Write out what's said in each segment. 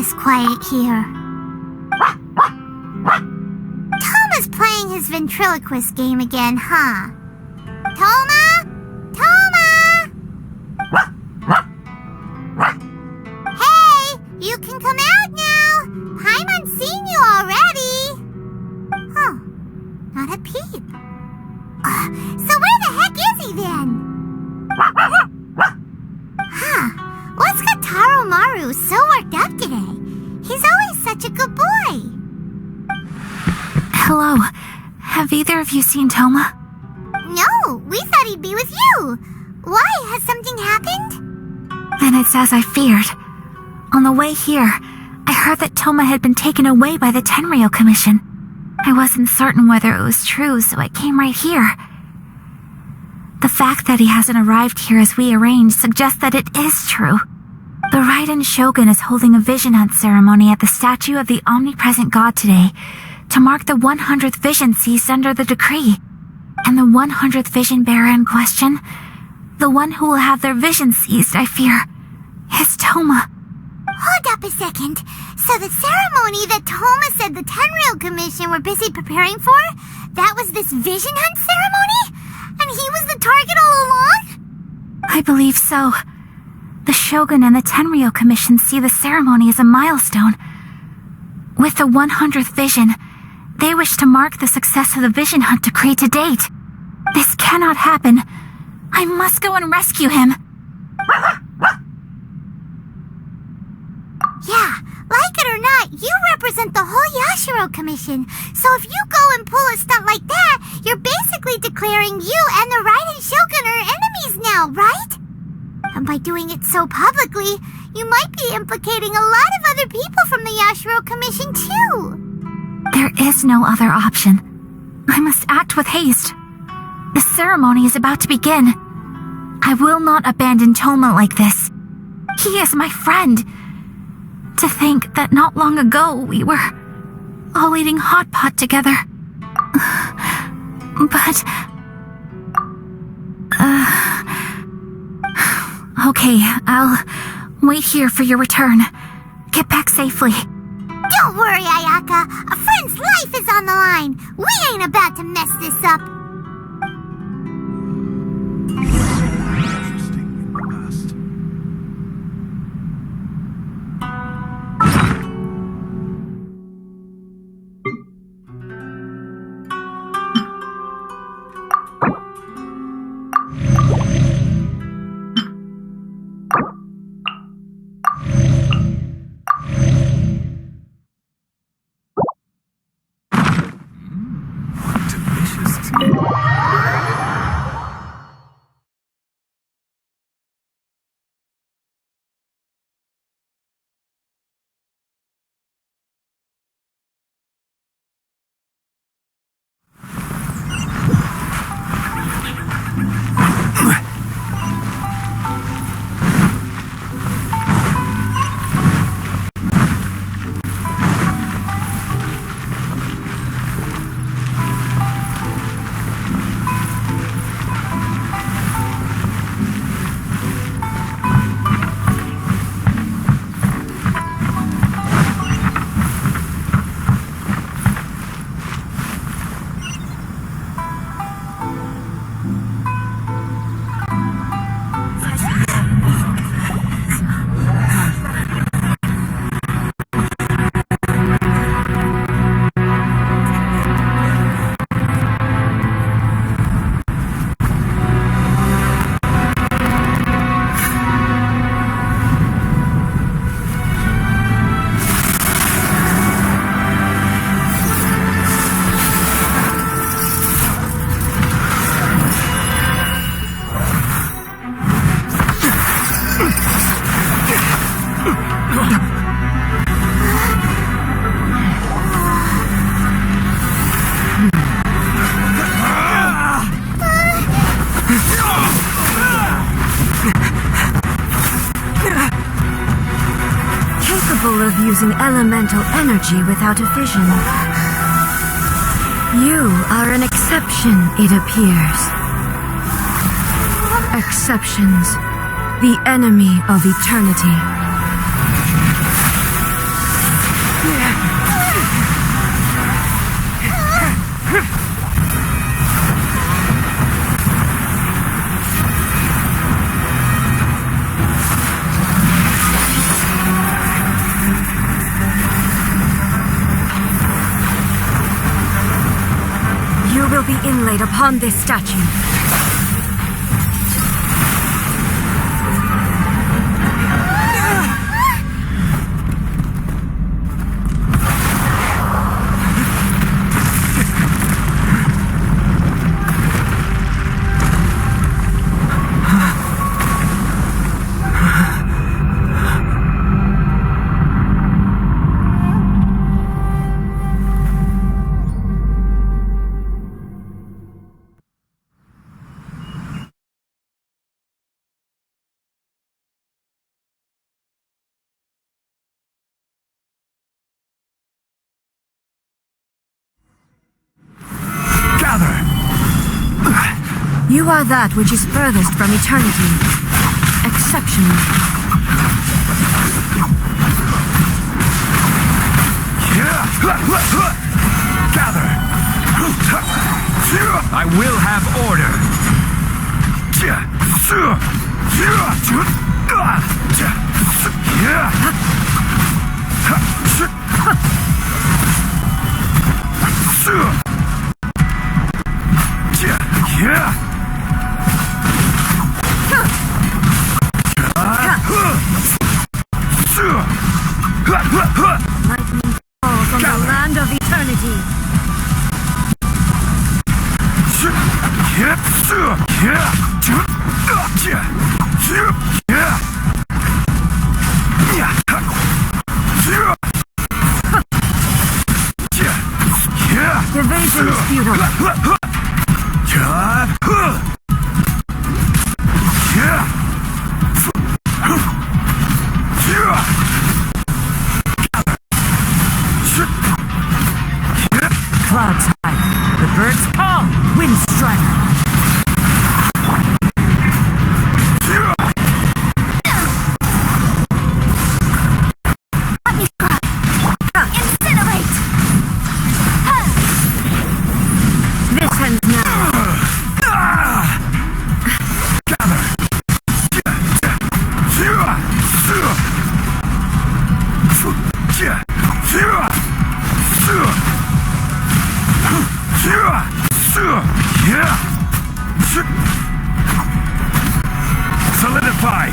always quiet here. Toma's playing his ventriloquist game again, huh? Toma? Toma! Hey, you can come out now. Paimon's seen you already. Huh, not a peep. So where the heck is he then? Huh, what's got Taro Maru so worked up today? He's always such a good boy. Hello. Have either of you seen Toma? No, we thought he'd be with you. Why? Has something happened? Then it's as I feared. On the way here, I heard that Toma had been taken away by the Tenryou Commission. I wasn't certain whether it was true, so I came right here. The fact that he hasn't arrived here as we arranged suggests that it is true. The Raiden Shogun is holding a vision hunt ceremony at the statue of the omnipresent god today to mark the 100th vision seized under the decree. And the 100th vision bearer in question, the one who will have their vision seized, I fear, is Toma. Hold up a second. So the ceremony that Toma said the Tenryou Commission were busy preparing for, that was this vision hunt ceremony? And he was the target all along? I believe so. The Shogun and the Tenryou Commission see the ceremony as a milestone. With the 100th vision, they wish to mark the success of the vision hunt decree to date. This cannot happen. I must go and rescue him. Yeah, like it or not, you represent the whole Yashiro Commission. So if you go and pull a stunt like that, you're basically declaring you and the Raiden Shogun are enemies now, right? And by doing it so publicly, you might be implicating a lot of other people from the Yashiro Commission too. There is no other option. I must act with haste. The ceremony is about to begin. I will not abandon Toma like this. He is my friend. To think that not long ago we were all eating hot pot together. But... Okay, I'll wait here for your return. Get back safely. Don't worry, Ayaka. A friend's life is on the line. We ain't about to mess this up. Using elemental energy without a vision. You are an exception, it appears. Exceptions, the enemy of eternity. will be inlaid upon this statue. You are that which is furthest from eternity. Exceptional. Gather! I will have order! Lightning falls on the land of eternity. Division is futile. Clouds high, the birds call, wind strike. Incinerate! This ends now. Gather! Solidify!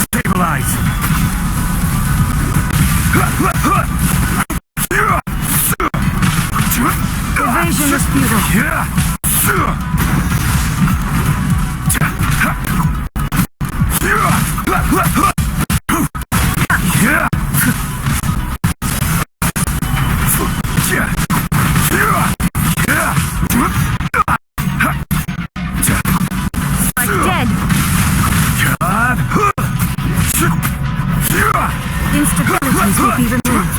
Stabilize! Division is futile. Like Dead. Instabilities will be removed.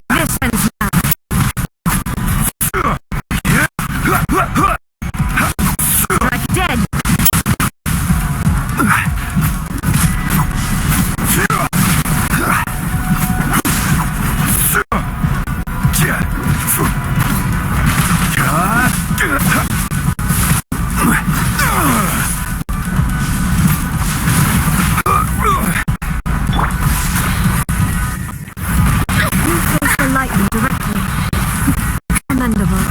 This ends now. Like dead. You face the lightning directly. Commendable.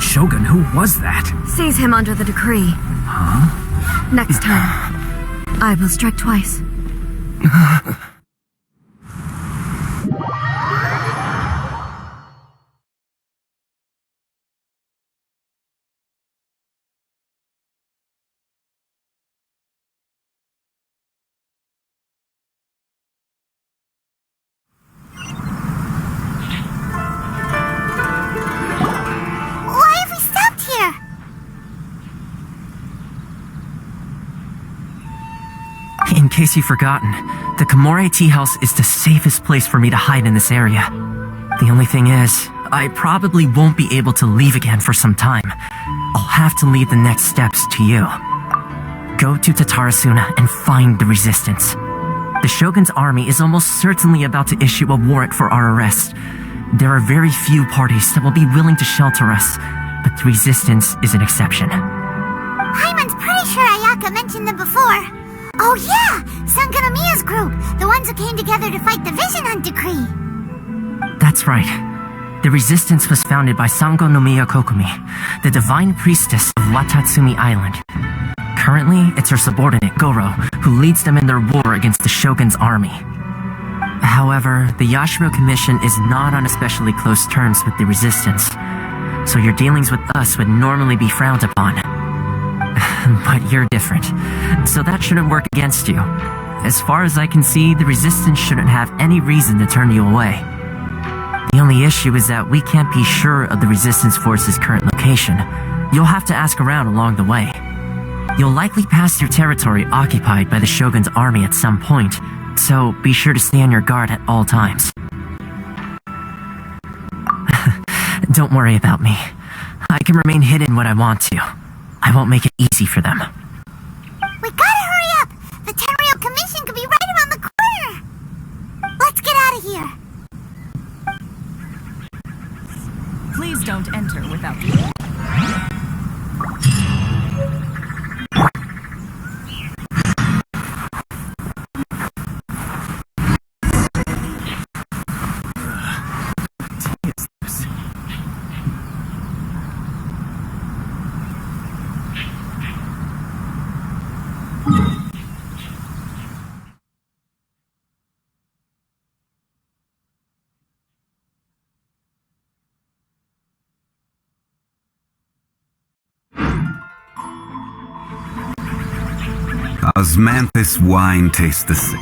Shogun, who was that? Seize him under the decree. Huh? Next time, I will strike twice. Why have we stopped here? In case you've forgotten, the Komore Tea House is the safest place for me to hide in this area. The only thing is, I probably won't be able to leave again for some time. I'll have to leave the next steps to you. Go to Tatarasuna and find the resistance. The Shogun's army is almost certainly about to issue a warrant for our arrest. There are very few parties that will be willing to shelter us, but the resistance is an exception. Paimon's pretty sure Ayaka mentioned them before. Oh yeah! Sankanomiya's group! The ones who came together to fight the Vision Hunt Decree! That's right. The resistance was founded by Sango no Miya Kokumi, the divine priestess of Watatsumi Island. Currently, it's her subordinate, Goro, who leads them in their war against the Shogun's army. However, the Yashiro Commission is not on especially close terms with the resistance, so your dealings with us would normally be frowned upon. But you're different, so that shouldn't work against you. As far as I can see, the resistance shouldn't have any reason to turn you away. The only issue is that we can't be sure of the resistance force's current location. You'll have to ask around along the way. You'll likely pass through territory occupied by the Shogun's army at some point, so be sure to stay on your guard at all times. Don't worry about me. I can remain hidden when I want to. I won't make it easy for them. We gotta hurry up! The Tenryou Commission could be right around the corner! Let's get out of here! Please don't enter without... Osmanthus wine tastes the same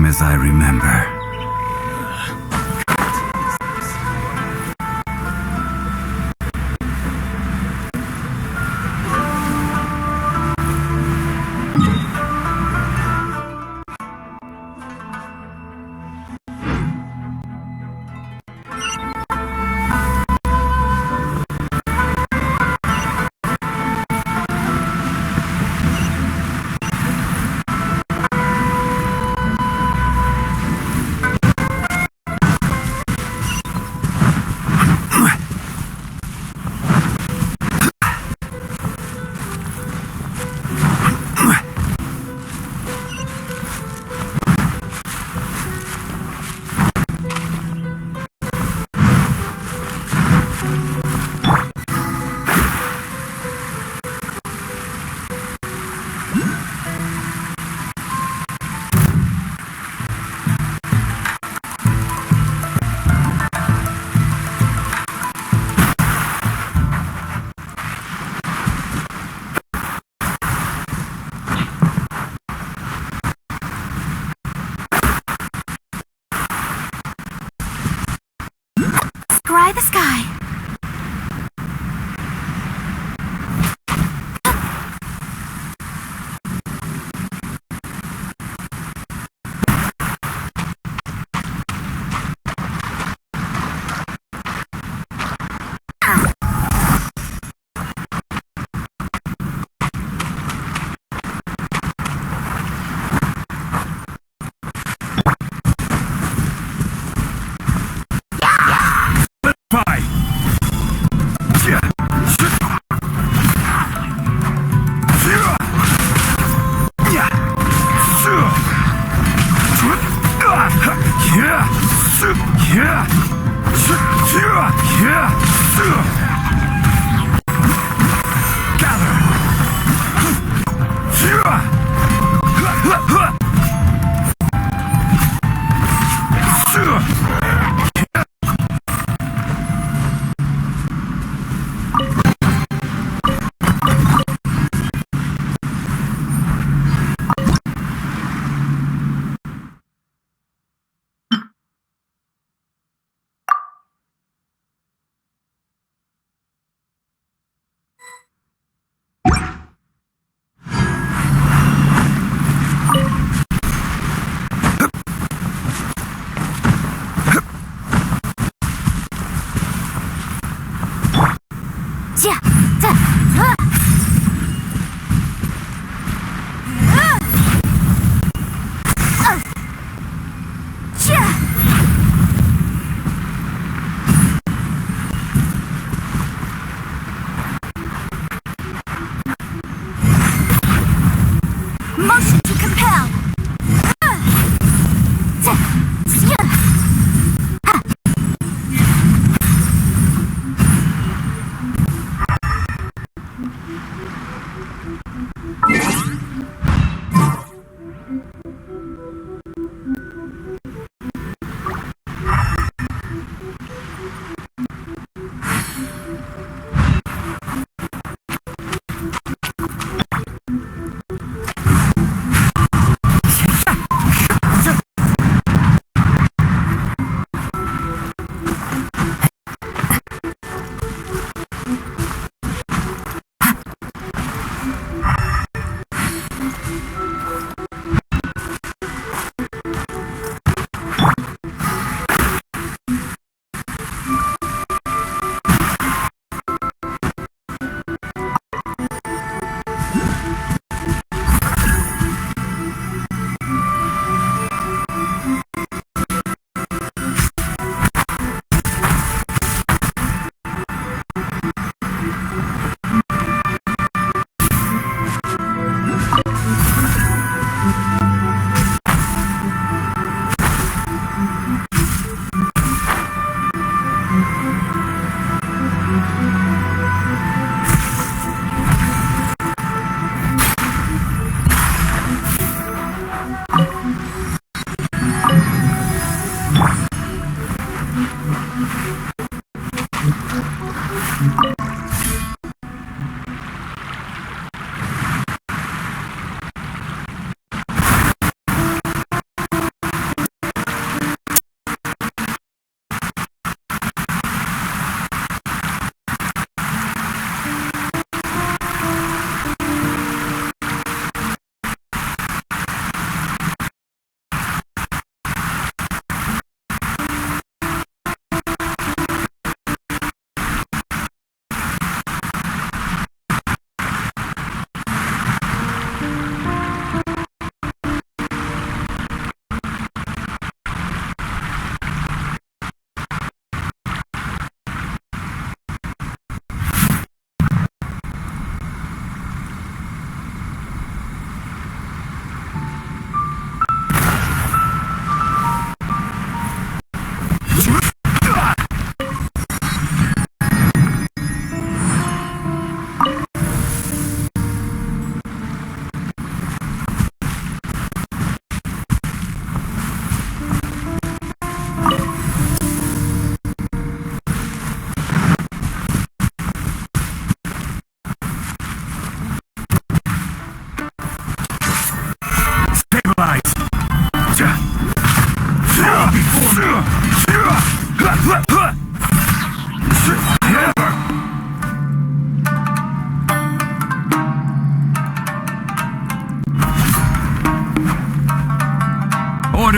as I remember. Scry the sky.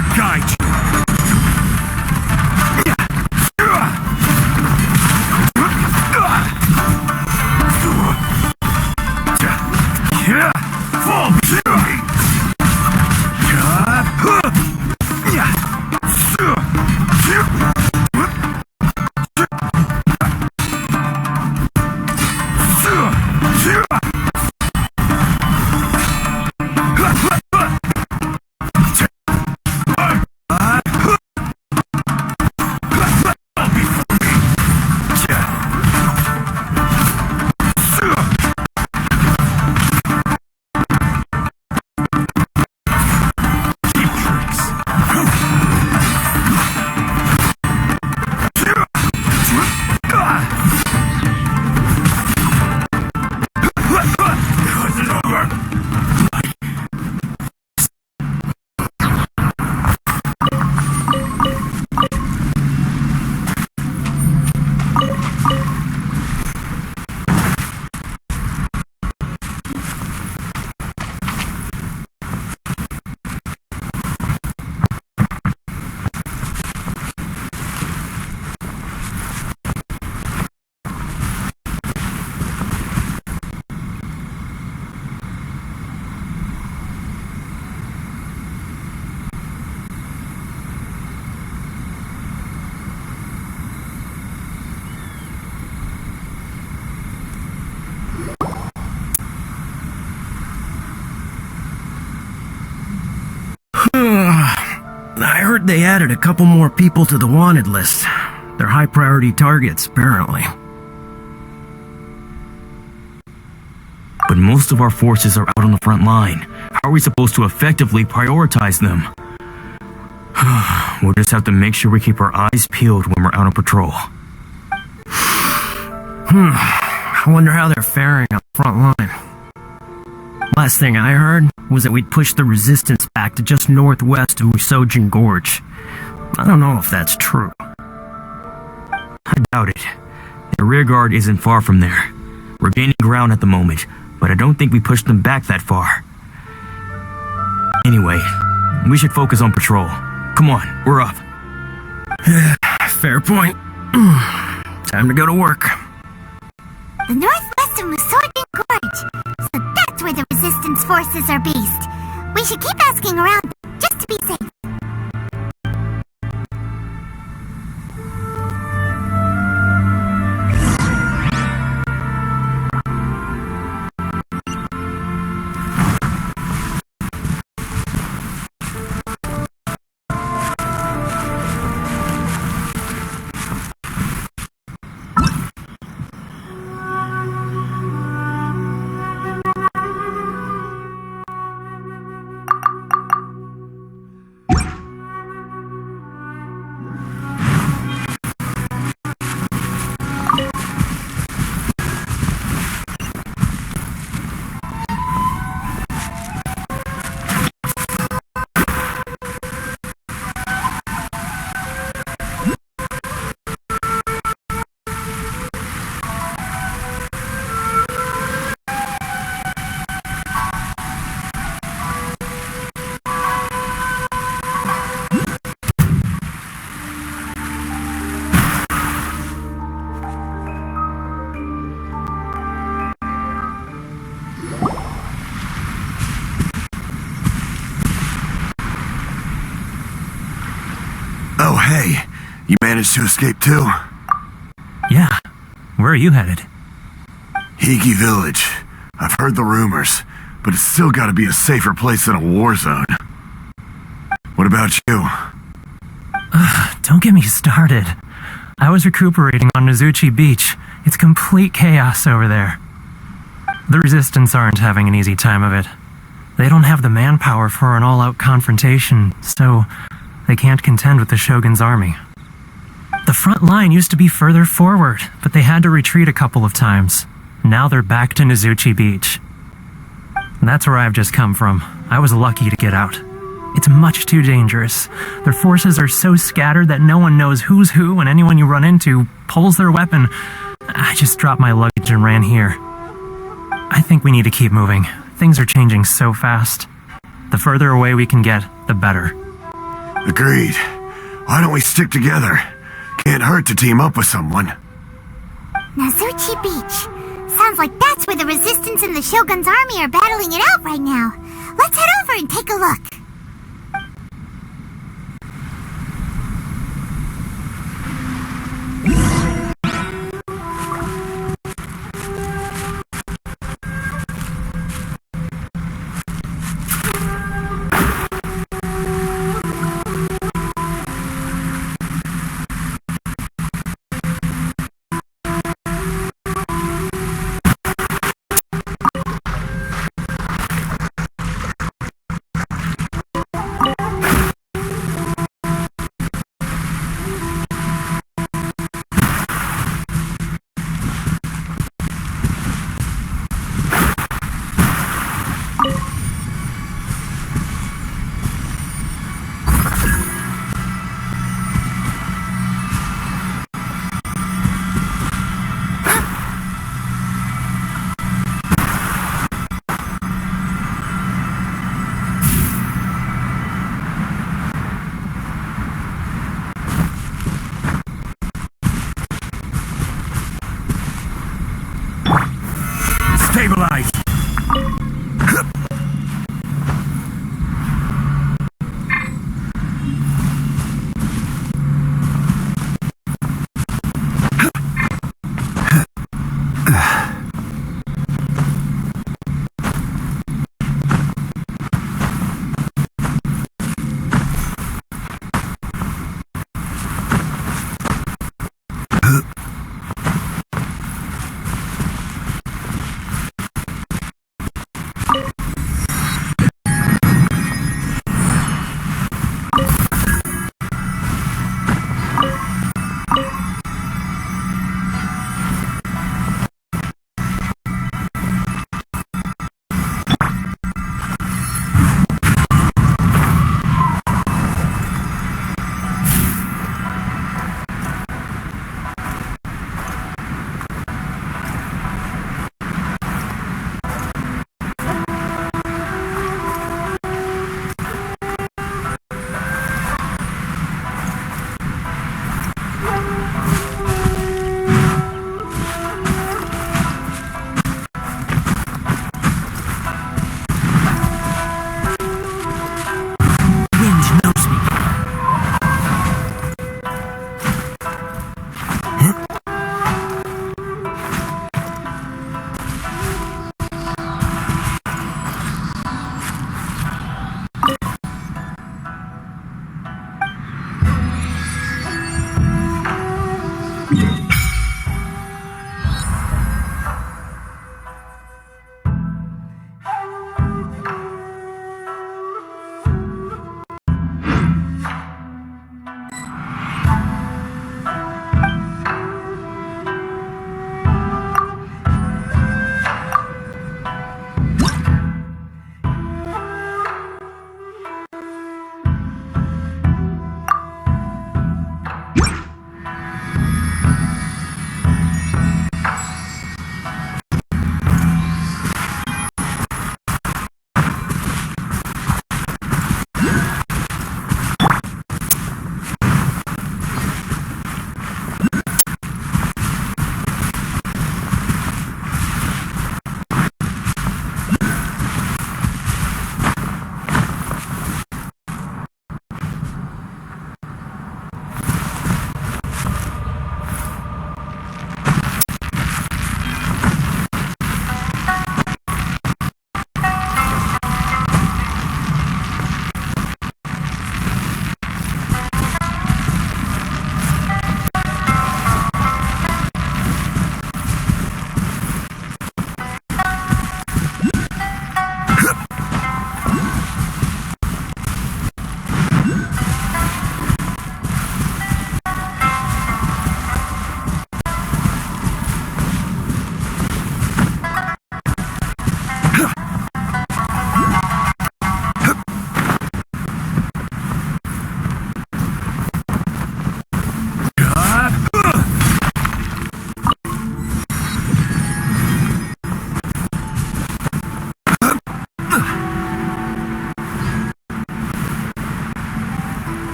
Honor guide you. I heard they added a couple more people to the wanted list. They're high priority targets, apparently. But most of our forces are out on the front line. How are we supposed to effectively prioritize them? We'll just have to make sure we keep our eyes peeled when we're out on patrol. I wonder how they're faring on the front line. Last thing I heard was that we'd pushed the resistance back to just northwest of Musojin Gorge. I don't know if that's true. I doubt it. The rearguard isn't far from there. We're gaining ground at the moment, but I don't think we pushed them back that far. Anyway, we should focus on patrol. Come on, we're up. Fair point. Time to go to work. The northwest of Musojin Gorge. So that's where the resistance forces are based. We should keep asking around just to be safe. Oh, hey. You managed to escape too? Yeah. Where are you headed? Higi Village. I've heard the rumors, but it's still gotta be a safer place than a war zone. What about you? Don't get me started. I was recuperating on Nozuchi Beach. It's complete chaos over there. The Resistance aren't having an easy time of it. They don't have the manpower for an all-out confrontation, so they can't contend with the Shogun's army. The front line used to be further forward, but they had to retreat a couple of times. Now they're back to Nozuchi Beach. That's where I've just come from. I was lucky to get out. It's much too dangerous. Their forces are so scattered that no one knows who's who, and anyone you run into pulls their weapon. I just dropped my luggage and ran here. I think we need to keep moving. Things are changing so fast. The further away we can get, the better. Agreed. Why don't we stick together? Can't hurt to team up with someone. Nazuchi Beach. Sounds like that's where the Resistance and the Shogun's army are battling it out right now. Let's head over and take a look. Stabilize!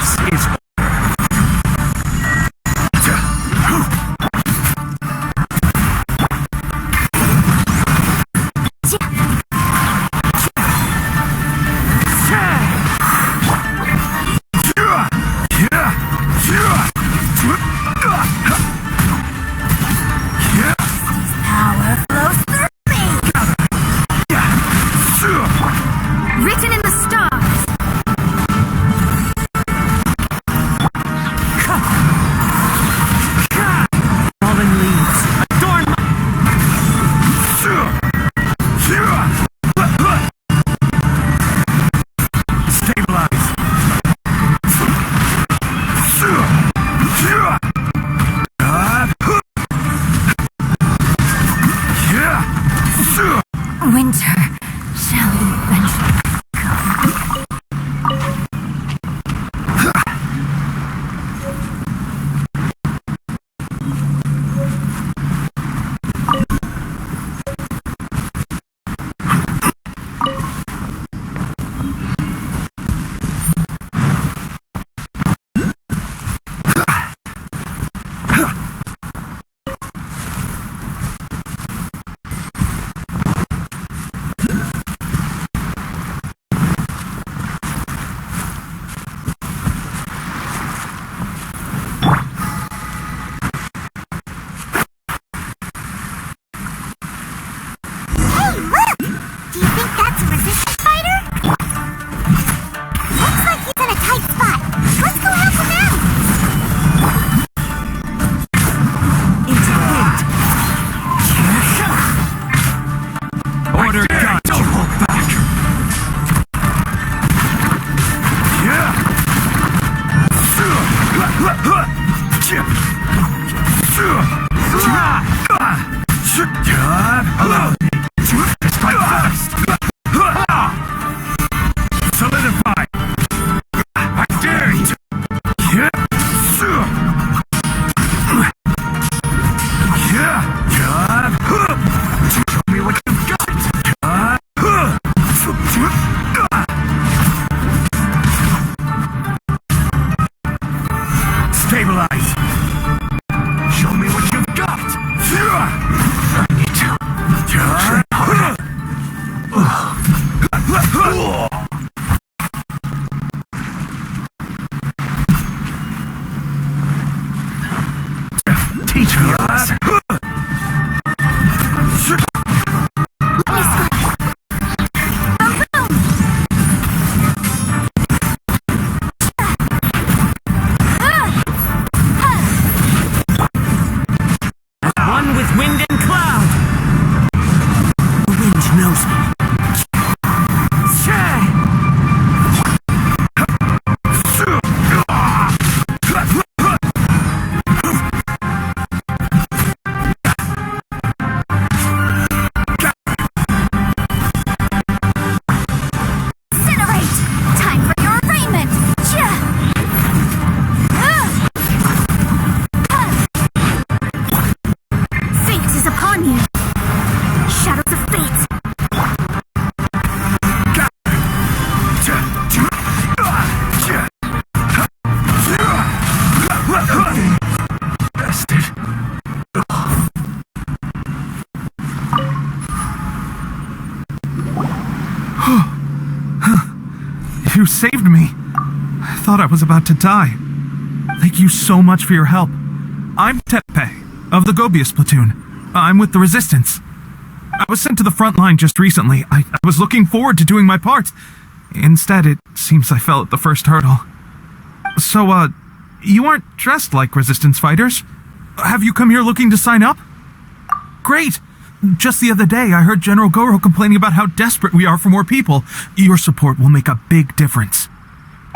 This is Power flows through me! Written in the stars! Fallen leaves, adorn my... Stabilize. Winter shall eventually come. Hey, look! Do you think that's a resistance fighter? Looks like he's in a tight spot. Let's go help him out! Into wind. order. God, don't hold back. Allow me to strike first. Solidify. I dare you. Show me what you've got. Stabilize. Show me what you've got. I need to train harder. Teach me a lesson. One with wind and cloud. The wind knows me. Incinerate! Time for your arraignment! Fate is upon you! Shadows of fate! Bastard. You saved me. I thought I was about to die. Thank you so much for your help. I'm Tepe, of the Gobius platoon. I'm with the Resistance. I was sent to the front line just recently. I was looking forward to doing my part. Instead, it seems I fell at the first hurdle. So, you aren't dressed like Resistance fighters? Have you come here looking to sign up? Great! Just the other day, I heard General Goro complaining about how desperate we are for more people. Your support will make a big difference.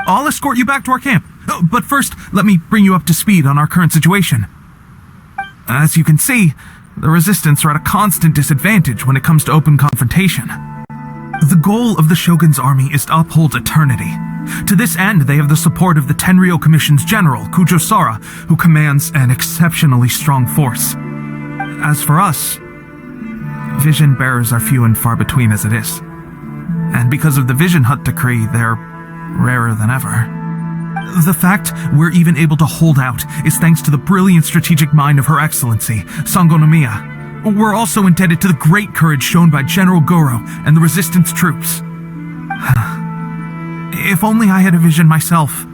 I'll escort you back to our camp. But first, let me bring you up to speed on our current situation. As you can see, the Resistance are at a constant disadvantage when it comes to open confrontation. The goal of the Shogun's army is to uphold eternity. To this end, they have the support of the Tenryou Commission's general, Kujosara, who commands an exceptionally strong force. As for us, vision bearers are few and far between as it is. And because of the Vision Hut decree, they're rarer than ever. The fact we're even able to hold out is thanks to the brilliant strategic mind of Her Excellency, Sango Nomiya. We're also indebted to the great courage shown by General Goro and the Resistance troops. If only I had a vision myself.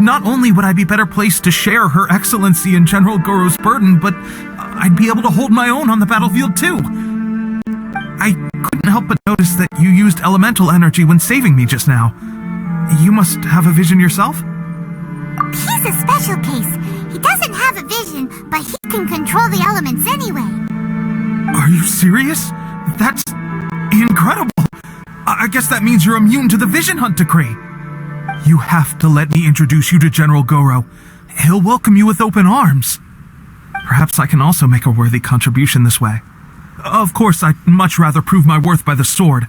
Not only would I be better placed to share Her Excellency and General Goro's burden, but I'd be able to hold my own on the battlefield too. I couldn't help but notice that you used elemental energy when saving me just now. You must have a vision yourself? He's a special case. He doesn't have a vision, but he can control the elements anyway. Are you serious? That's incredible. I guess that means you're immune to the Vision Hunt decree. You have to let me introduce you to General Goro. He'll welcome you with open arms. Perhaps I can also make a worthy contribution this way. Of course, I'd much rather prove my worth by the sword.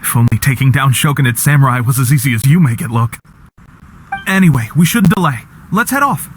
If only taking down Shogunate Samurai was as easy as you make it look. Anyway, we shouldn't delay. Let's head off.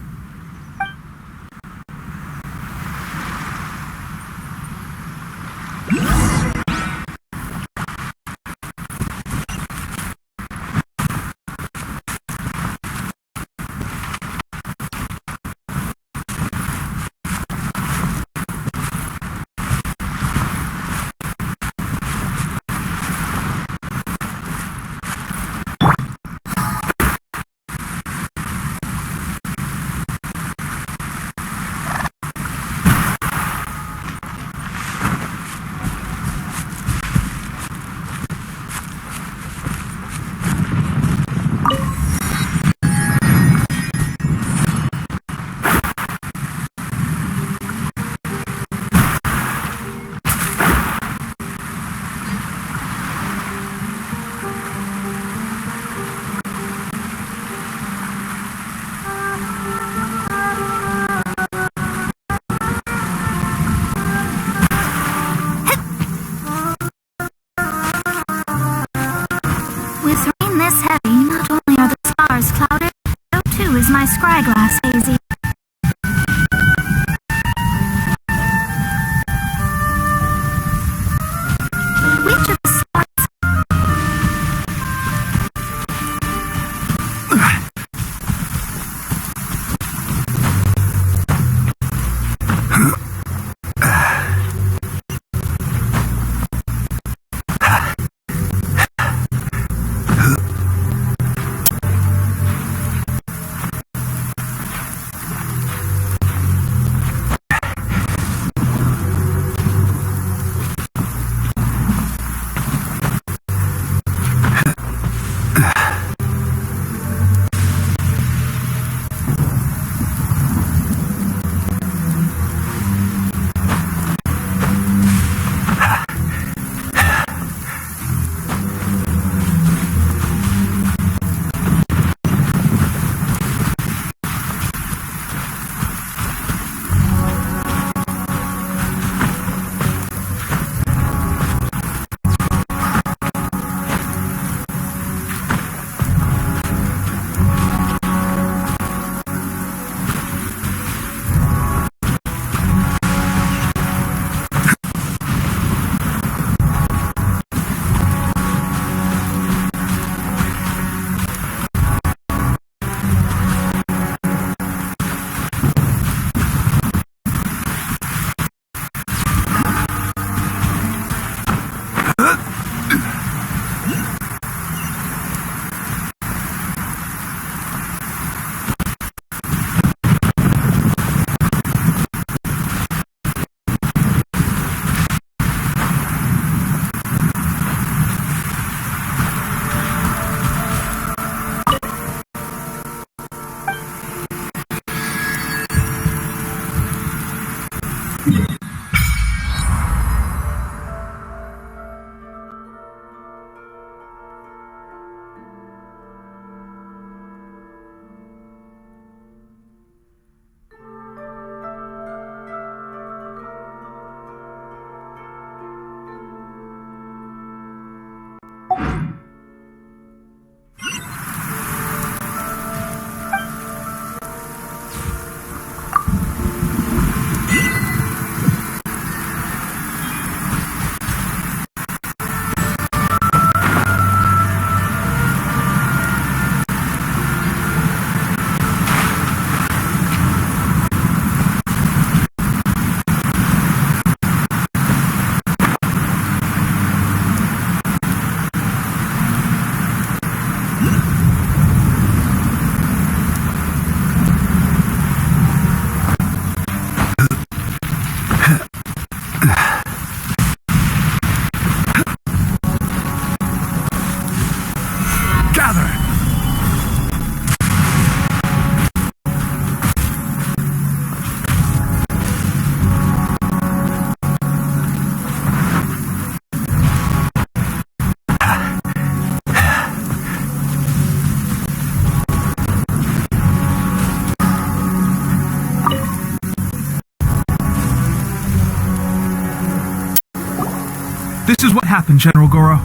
This is what happened, General Goro.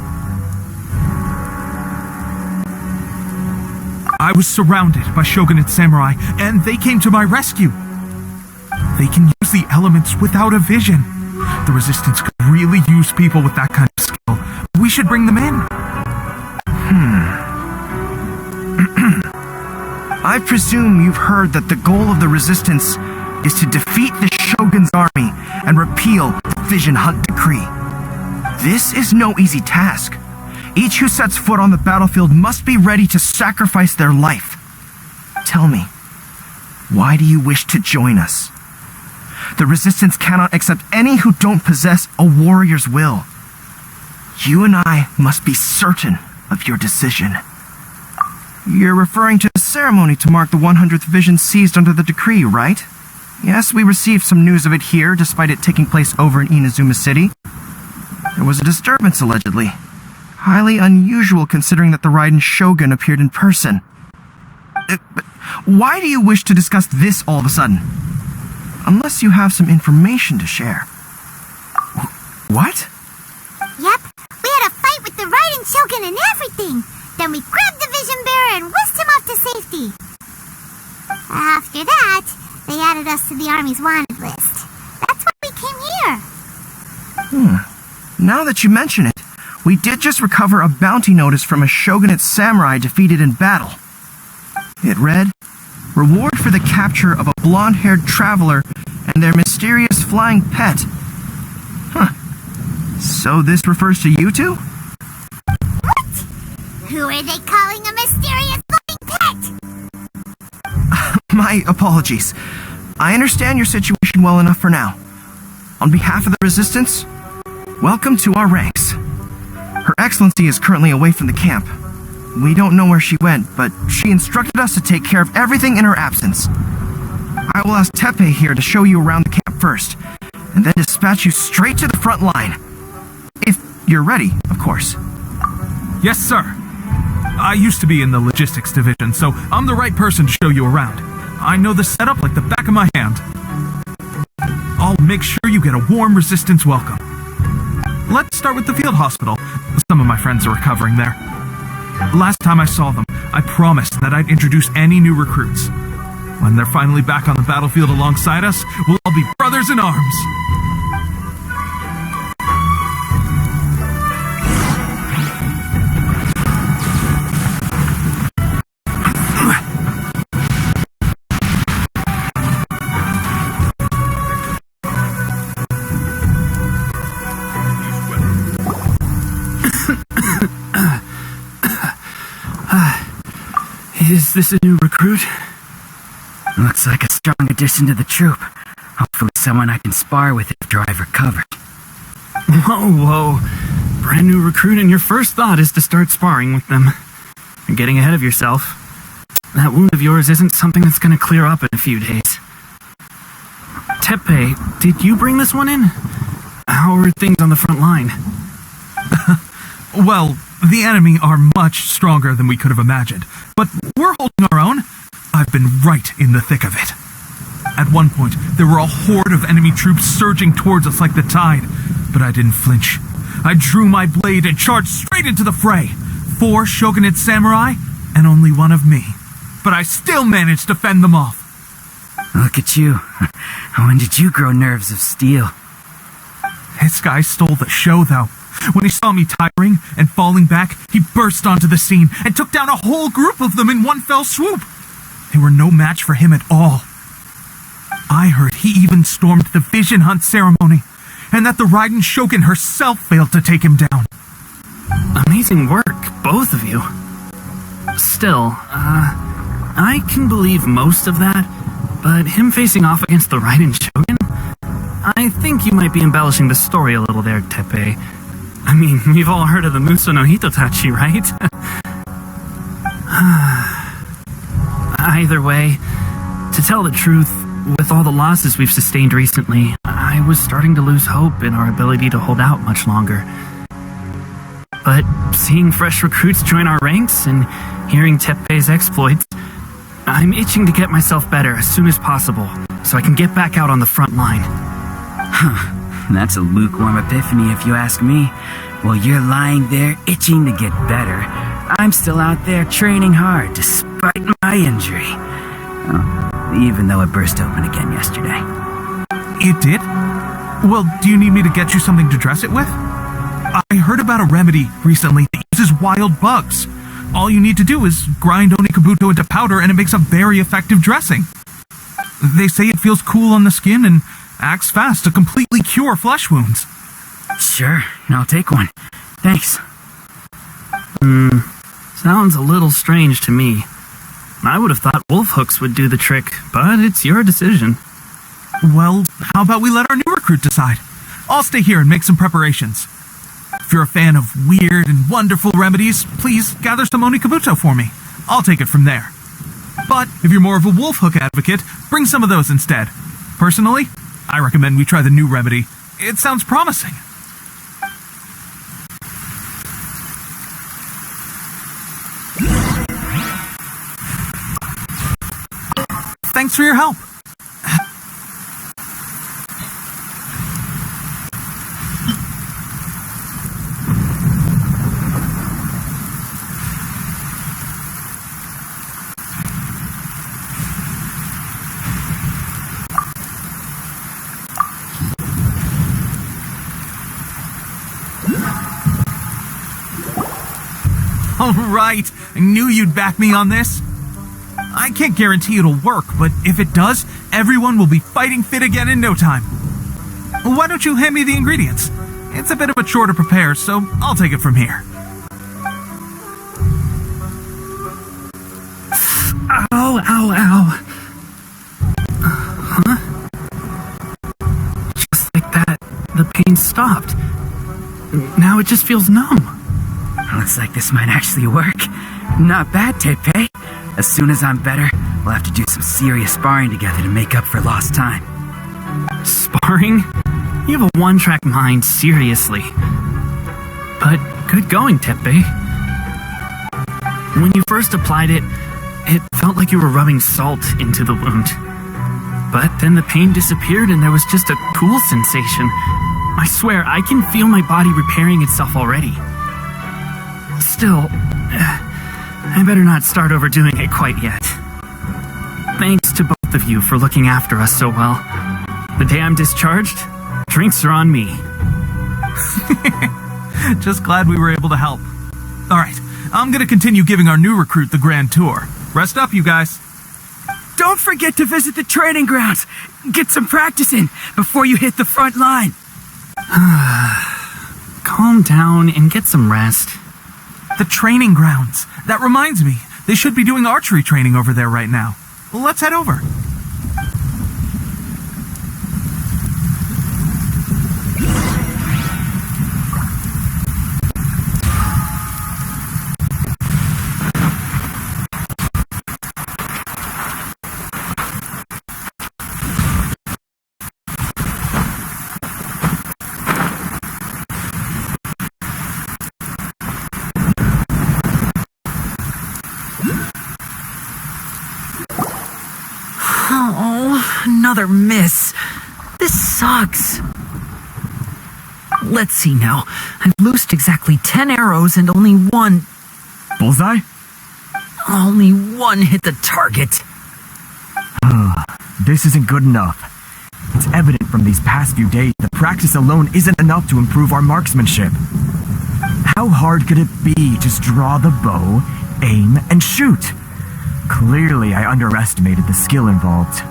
I was surrounded by Shogunate samurai, and they came to my rescue. They can use the elements without a vision. The Resistance could really use people with that kind of skill. We should bring them in. I presume you've heard that the goal of the Resistance is to defeat the Shogun's army and repeal the Vision Hunt Decree. This is no easy task. Each who sets foot on the battlefield must be ready to sacrifice their life. Tell me, why do you wish to join us? The Resistance cannot accept any who don't possess a warrior's will. You and I must be certain of your decision. You're referring to the ceremony to mark the 100th vision seized under the decree, right? Yes, we received some news of it here, despite it taking place over in Inazuma City. There was a disturbance, allegedly. Highly unusual considering that the Raiden Shogun appeared in person. But why do you wish to discuss this all of a sudden? Unless you have some information to share. What? Yep, we had a fight with the Raiden Shogun and everything. Then we grabbed the Vision Bearer and whisked him off to safety. After that, they added us to the Army's wanted list. That's why we came here. Now that you mention it, we did just recover a bounty notice from a Shogunate samurai defeated in battle. It read, "Reward for the capture of a blonde-haired traveler and their mysterious flying pet." So this refers to you two? What? Who are they calling a mysterious flying pet? My apologies. I understand your situation well enough for now. On behalf of the Resistance, welcome to our ranks. Her Excellency is currently away from the camp. We don't know where she went, but she instructed us to take care of everything in her absence. I will ask Teppei here to show you around the camp first, and then dispatch you straight to the front line. If you're ready, of course. Yes, sir. I used to be in the logistics division, so I'm the right person to show you around. I know the setup like the back of my hand. I'll make sure you get a warm Resistance welcome. Let's start with the field hospital. Some of my friends are recovering there. Last time I saw them, I promised that I'd introduce any new recruits. When they're finally back on the battlefield alongside us, we'll all be brothers in arms. Is this a new recruit? Looks like a strong addition to the troop. Hopefully someone I can spar with after I've recovered. Whoa. Brand new recruit and your first thought is to start sparring with them. You're getting ahead of yourself. That wound of yours isn't something that's gonna clear up in a few days. Teppei, did you bring this one in? How are things on the front line? Well, the enemy are much stronger than we could have imagined, but we're holding our own. I've been right in the thick of it. At one point, there were a horde of enemy troops surging towards us like the tide, but I didn't flinch. I drew my blade and charged straight into the fray. 4 Shogunate samurai, and only one of me. But I still managed to fend them off. Look at you. When did you grow nerves of steel? This guy stole the show, though. When he saw me tiring and falling back, he burst onto the scene and took down a whole group of them in one fell swoop. They were no match for him at all. I heard he even stormed the Vision Hunt ceremony, and that the Raiden Shogun herself failed to take him down. Amazing work, both of you. Still, I can believe most of that, but him facing off against the Raiden Shogun? I think you might be embellishing the story a little there, Teppei. I mean, we've all heard of the Muso no Hitotachi, right? Either way, to tell the truth, with all the losses we've sustained recently, I was starting to lose hope in our ability to hold out much longer. But seeing fresh recruits join our ranks and hearing Teppei's exploits, I'm itching to get myself better as soon as possible so I can get back out on the front line. That's a lukewarm epiphany if you ask me. While you're lying there itching to get better, I'm still out there training hard despite my injury. Oh, even though it burst open again yesterday. It did? Well, do you need me to get you something to dress it with? I heard about a remedy recently that uses wild bugs. All you need to do is grind Onikabuto into powder and it makes a very effective dressing. They say it feels cool on the skin and acts fast to completely cure flesh wounds. Sure, I'll take one. Thanks. Sounds a little strange to me. I would have thought wolf hooks would do the trick, but it's your decision. Well, how about we let our new recruit decide? I'll stay here and make some preparations. If you're a fan of weird and wonderful remedies, please gather some Onikabuto for me. I'll take it from there. But if you're more of a wolf hook advocate, bring some of those instead. Personally, I recommend we try the new remedy. It sounds promising. Thanks for your help. All right, I knew you'd back me on this. I can't guarantee it'll work, but if it does, everyone will be fighting fit again in no time. Why don't you hand me the ingredients? It's a bit of a chore to prepare, so I'll take it from here. Ow, ow, ow. Huh? Just like that, the pain stopped. Now it just feels numb. Looks like this might actually work. Not bad, Tepe. As soon as I'm better, we'll have to do some serious sparring together to make up for lost time. Sparring? You have a one-track mind, seriously. But good going, Tepe. When you first applied it, it felt like you were rubbing salt into the wound. But then the pain disappeared and there was just a cool sensation. I swear, I can feel my body repairing itself already. Still, I better not start overdoing it quite yet. Thanks to both of you for looking after us so well. The day I'm discharged, drinks are on me. Just glad we were able to help. Alright, I'm gonna continue giving our new recruit the grand tour. Rest up, you guys. Don't forget to visit the training grounds. Get some practice in before you hit the front line. Calm down and get some rest. The training grounds. That reminds me, they should be doing archery training over there right now. Let's head over. Another miss. This sucks. Let's see now. I've loosed exactly 10 arrows and only one... Bullseye? Only one hit the target. This isn't good enough. It's evident from these past few days that practice alone isn't enough to improve our marksmanship. How hard could it be to just draw the bow, aim, and shoot? Clearly, I underestimated the skill involved.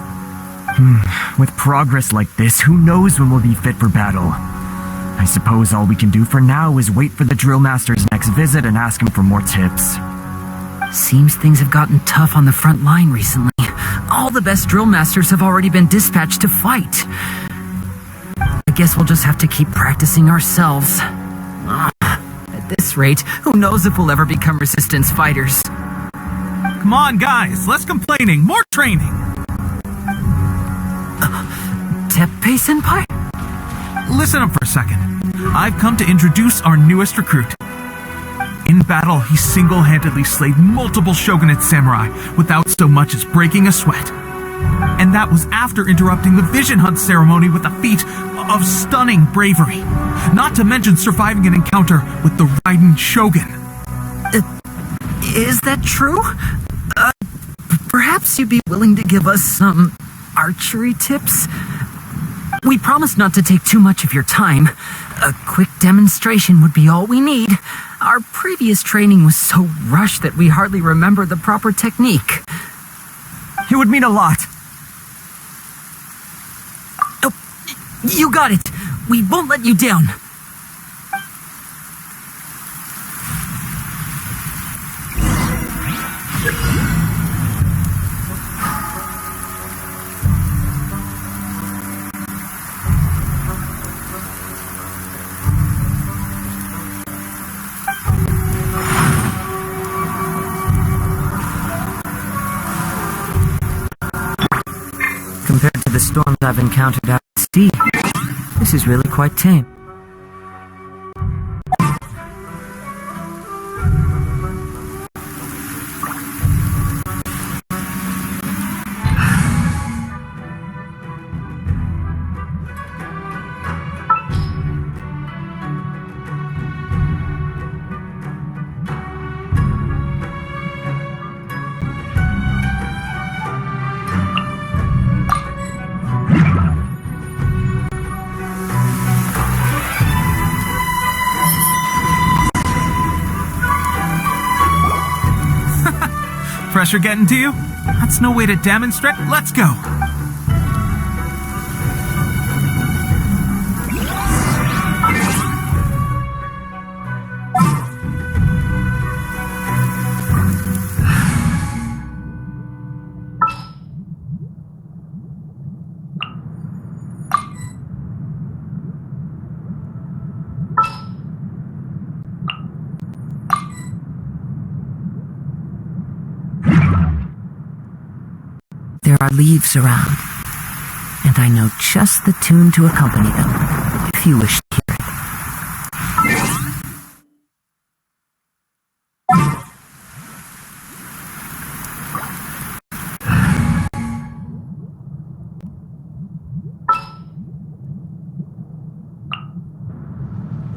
With progress like this, who knows when we'll be fit for battle? I suppose all we can do for now is wait for the drill master's next visit and ask him for more tips. Seems things have gotten tough on the front line recently. All the best drill masters have already been dispatched to fight. I guess we'll just have to keep practicing ourselves. At this rate, who knows if we'll ever become resistance fighters. Come on, guys, less complaining, more training. Teppei-senpai? Listen up for a second. I've come to introduce our newest recruit. In battle, he single-handedly slayed multiple shogunate samurai without so much as breaking a sweat. And that was after interrupting the vision hunt ceremony with a feat of stunning bravery. Not to mention surviving an encounter with the Raiden Shogun. Is that true? Perhaps you'd be willing to give us some archery tips? We promise not to take too much of your time. A quick demonstration would be all we need. Our previous training was so rushed that we hardly remember the proper technique. It would mean a lot. Oh, you got it. We won't let you down. Compared to the storms I've encountered out at sea, this is really quite tame. Pressure getting to you? That's no way to demonstrate. Let's go. There are leaves around, and I know just the tune to accompany them, if you wish to hear it.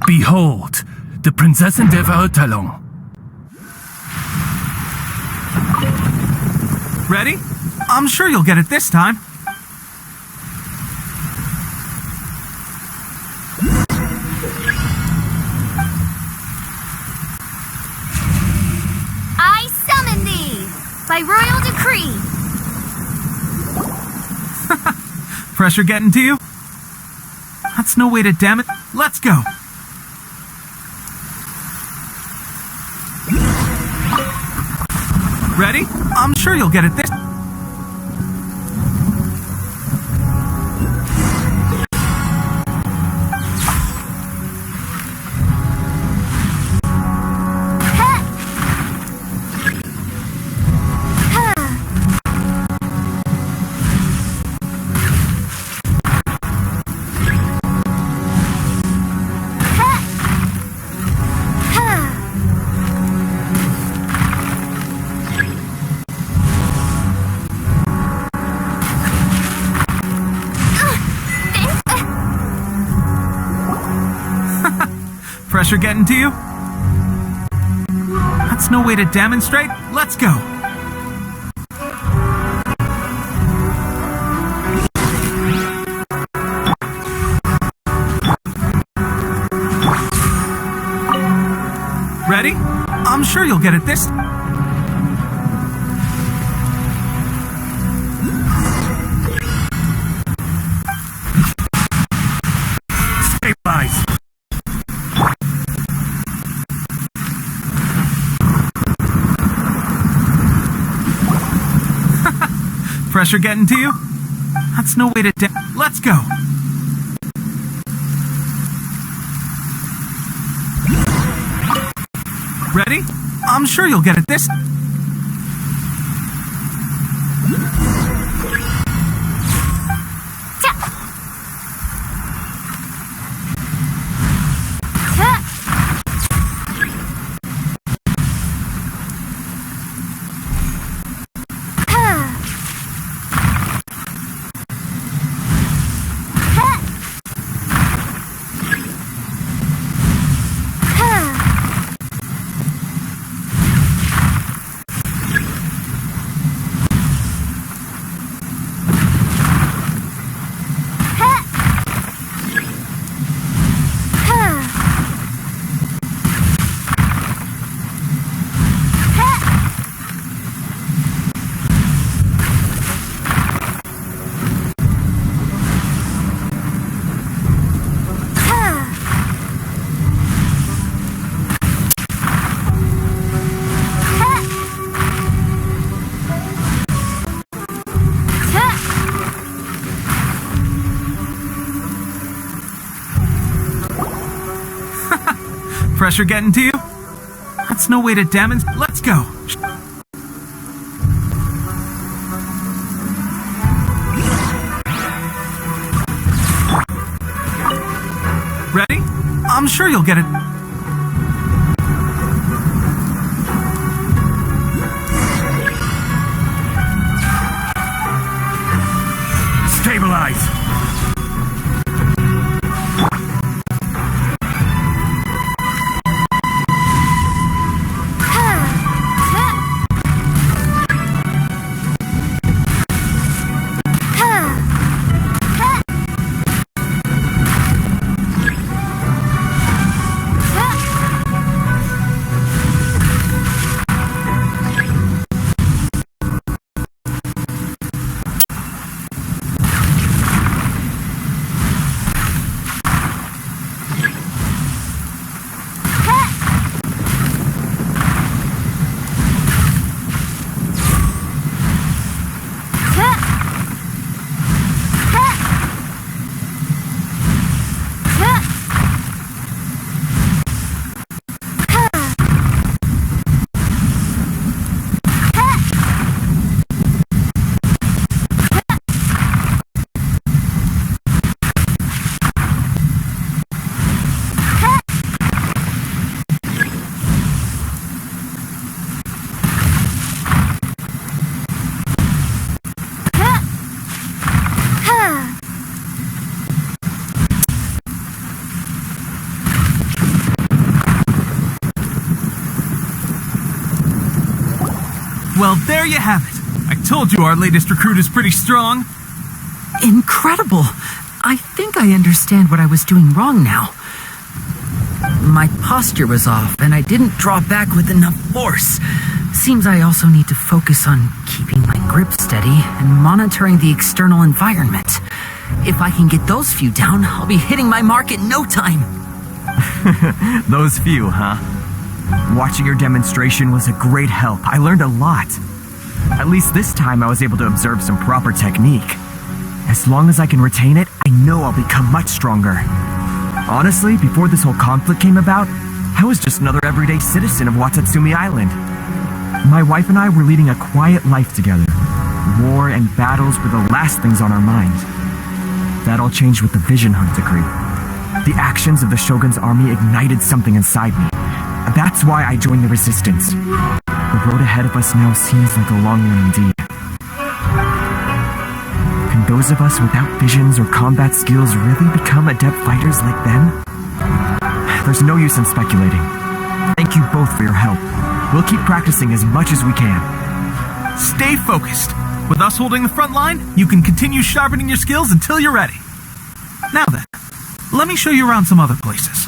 Behold, the Prinzessin der Verurteilung. Ready? I'm sure you'll get it this time. I summon thee by royal decree. Pressure getting to you? That's no way to damn it. Let's go. Ready? I'm sure you'll get it this. Pressure getting to you? That's no way to demonstrate. Let's go. Ready? I'm sure you'll get it this. Stabilize. Pressure getting to you? That's no way to Let's go. Ready? I'm sure you'll get it this. pressure getting to you? That's no way to demonstrate. Let's go. Ready? I'm sure you'll get it. Stabilize! Well, there you have it. I told you our latest recruit is pretty strong. Incredible. I think I understand what I was doing wrong now. My posture was off, and I didn't draw back with enough force. Seems I also need to focus on keeping my grip steady and monitoring the external environment. If I can get those few down, I'll be hitting my mark in no time. Those few, huh? Watching your demonstration was a great help. I learned a lot. At least this time I was able to observe some proper technique. As long as I can retain it, I know I'll become much stronger. Honestly, before this whole conflict came about, I was just another everyday citizen of Watatsumi Island. My wife and I were leading a quiet life together. War and battles were the last things on our mind. That all changed with the Vision Hunt decree. The actions of the Shogun's army ignited something inside me. That's why I joined the resistance. The road ahead of us now seems like a long one indeed. Can those of us without visions or combat skills really become adept fighters like them? There's no use in speculating. Thank you both for your help. We'll keep practicing as much as we can. Stay focused. With us holding the front line, you can continue sharpening your skills until you're ready. Now then, let me show you around some other places.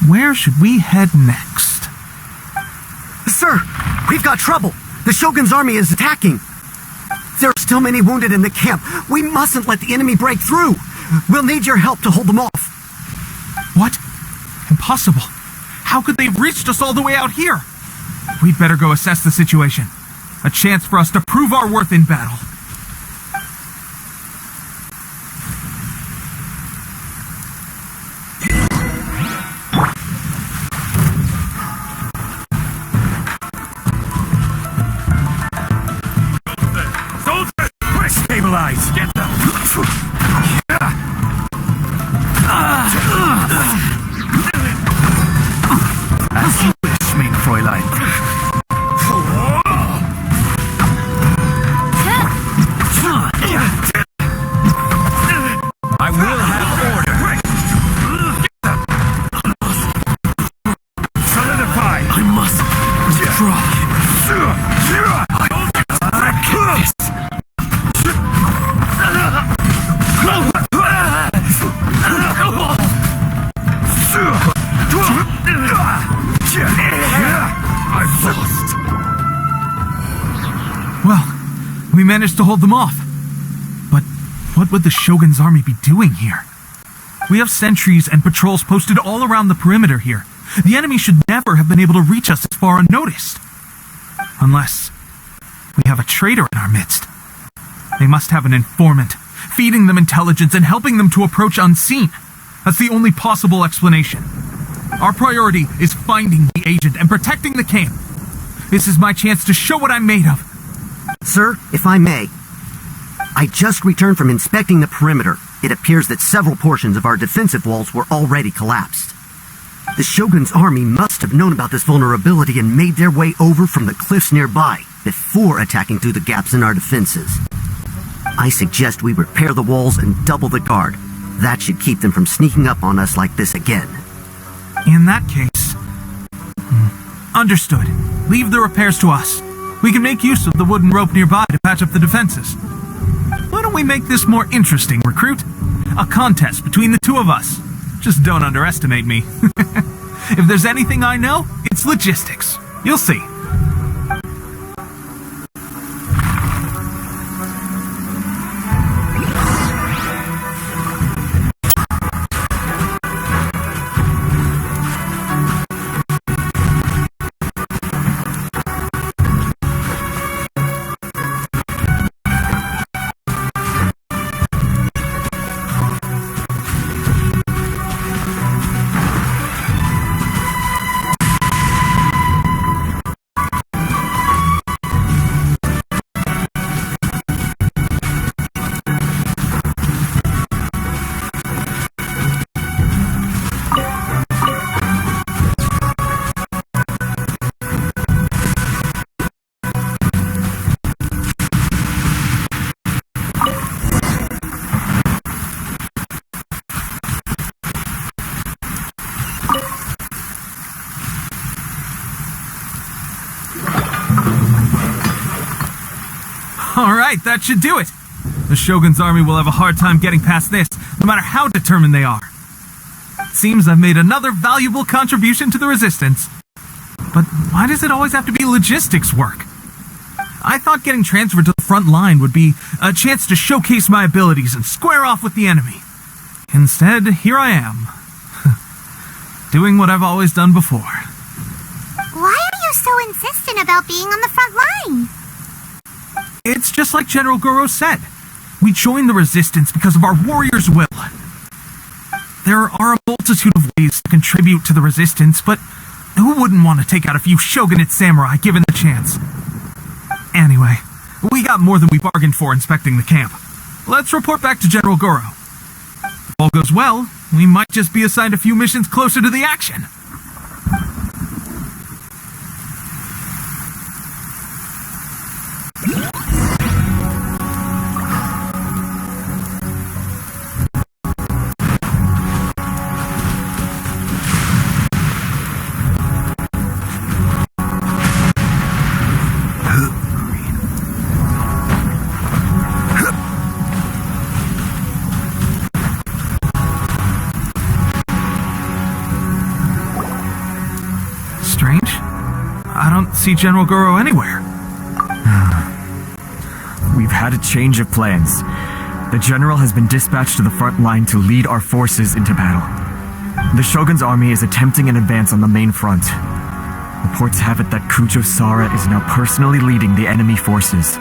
Where should we head next? Sir, we've got trouble. The Shogun's army is attacking. There are still many wounded in the camp. We mustn't let the enemy break through. We'll need your help to hold them off. What? Impossible. How could they have reached us all the way out here? We'd better go assess the situation. A chance for us to prove our worth in battle. Stabilize! Get them! As you wish, mein Fräulein. I will have order! Solidify! I must try. Well, we managed to hold them off. But what would the Shogun's army be doing here? We have sentries and patrols posted all around the perimeter here. The enemy should never have been able to reach us this far unnoticed. Unless we have a traitor in our midst. They must have an informant, feeding them intelligence and helping them to approach unseen. That's the only possible explanation. Our priority is finding the agent and protecting the camp. This is my chance to show what I'm made of. Sir, if I may, I just returned from inspecting the perimeter. It appears that several portions of our defensive walls were already collapsed. The Shogun's army must have known about this vulnerability and made their way over from the cliffs nearby before attacking through the gaps in our defenses. I suggest we repair the walls and double the guard. That should keep them from sneaking up on us like this again. In that case... Understood. Leave the repairs to us. We can make use of the wooden rope nearby to patch up the defenses. Why don't we make this more interesting, recruit? A contest between the two of us. Just don't underestimate me. If there's anything I know, it's logistics. You'll see. Alright, that should do it. The Shogun's army will have a hard time getting past this, no matter how determined they are. Seems I've made another valuable contribution to the resistance. But why does it always have to be logistics work? I thought getting transferred to the front line would be a chance to showcase my abilities and square off with the enemy. Instead, here I am. Doing what I've always done before. Why are you so insistent about being on the front line? It's just like General Goro said. We joined the resistance because of our warrior's will. There are a multitude of ways to contribute to the resistance, but who wouldn't want to take out a few shogunate samurai given the chance? Anyway, we got more than we bargained for inspecting the camp. Let's report back to General Goro. If all goes well, we might just be assigned a few missions closer to the action. See General Goro anywhere. We've had a change of plans. The general has been dispatched to the front line to lead our forces into battle. The Shogun's army is attempting an advance on the main front. Reports have it that Kujo Sara is now personally leading the enemy forces.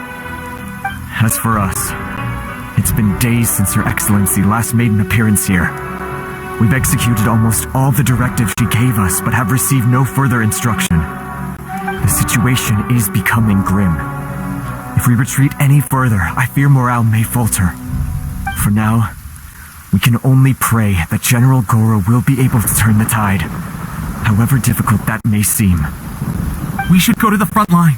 As for us, it's been days since Her Excellency last made an appearance here. We've executed almost all the directives she gave us, but have received no further instruction. The situation is becoming grim. If we retreat any further, I fear morale may falter. For now, we can only pray that General Goro will be able to turn the tide, however difficult that may seem. We should go to the front line.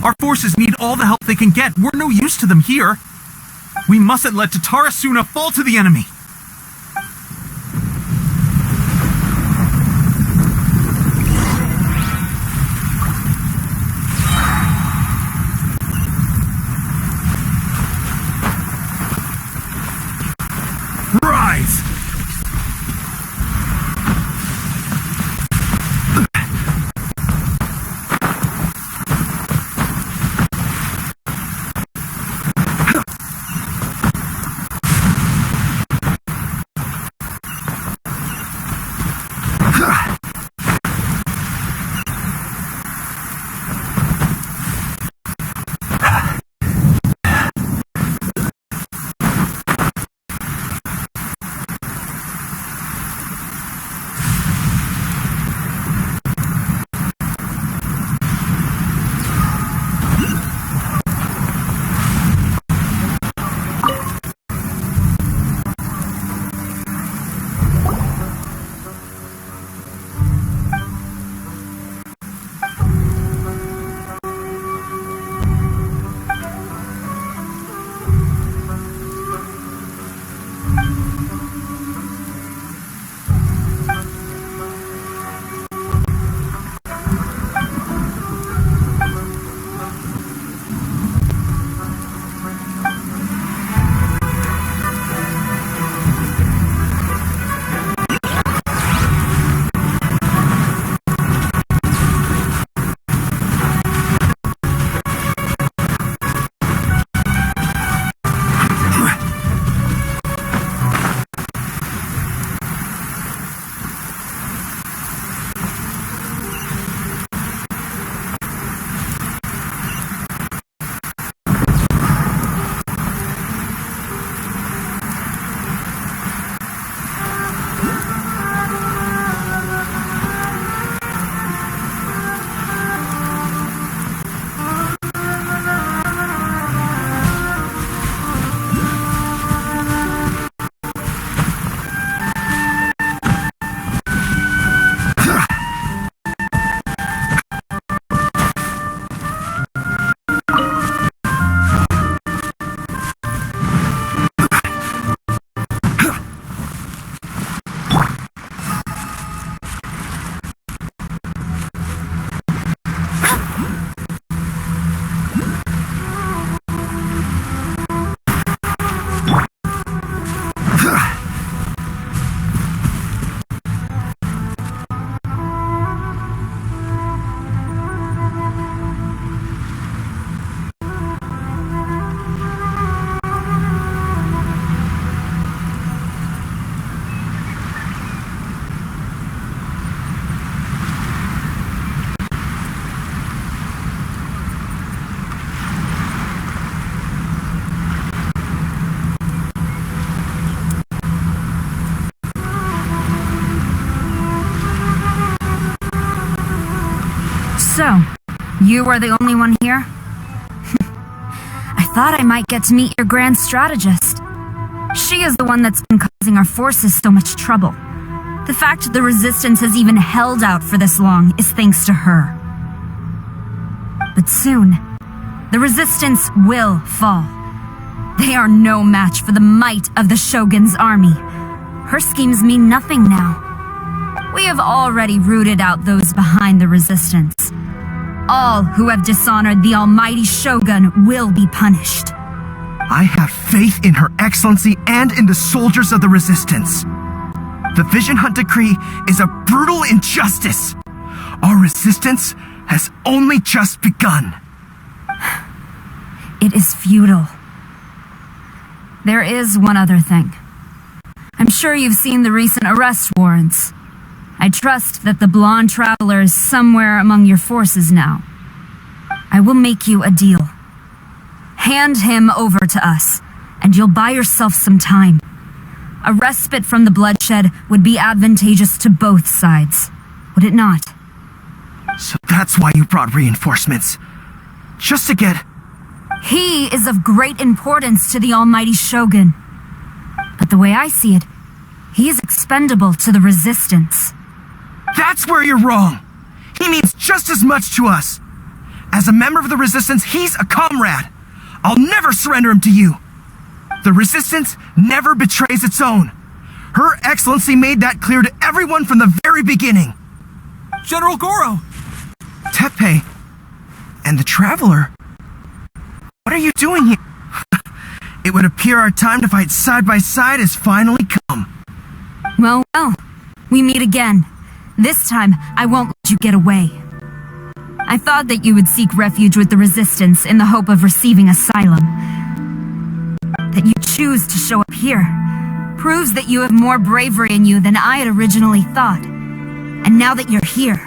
Our forces need all the help they can get. We're no use to them here. We mustn't let Tatarasuna fall to the enemy. So, you are the only one here? I thought I might get to meet your grand strategist. She is the one that's been causing our forces so much trouble. The fact the Resistance has even held out for this long is thanks to her. But soon, the Resistance will fall. They are no match for the might of the Shogun's army. Her schemes mean nothing now. We have already rooted out those behind the Resistance. All who have dishonored the almighty Shogun will be punished. I have faith in Her Excellency and in the soldiers of the Resistance. The Vision Hunt Decree is a brutal injustice. Our resistance has only just begun. It is futile. There is one other thing. I'm sure you've seen the recent arrest warrants. I trust that the blonde traveler is somewhere among your forces now. I will make you a deal. Hand him over to us, and you'll buy yourself some time. A respite from the bloodshed would be advantageous to both sides, would it not? So that's why you brought reinforcements. Just to get... He is of great importance to the almighty Shogun. But the way I see it, he is expendable to the Resistance. That's where you're wrong. He means just as much to us. As a member of the Resistance, he's a comrade. I'll never surrender him to you. The Resistance never betrays its own. Her Excellency made that clear to everyone from the very beginning. General Goro! Teppei and the Traveler. What are you doing here? It would appear our time to fight side by side has finally come. Well, we meet again. This time, I won't let you get away. I thought that you would seek refuge with the Resistance in the hope of receiving asylum. That you choose to show up here proves that you have more bravery in you than I had originally thought. And now that you're here,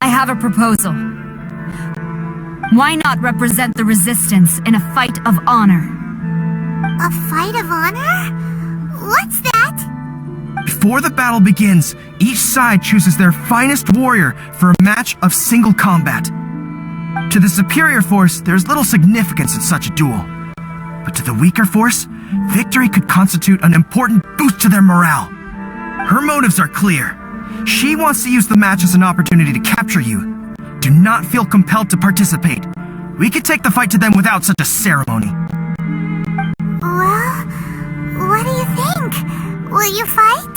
I have a proposal. Why not represent the Resistance in a fight of honor? A fight of honor? What's that? Before the battle begins, each side chooses their finest warrior for a match of single combat. To the superior force, there's little significance in such a duel. But to the weaker force, victory could constitute an important boost to their morale. Her motives are clear. She wants to use the match as an opportunity to capture you. Do not feel compelled to participate. We could take the fight to them without such a ceremony. Well, what do you think? Will you fight?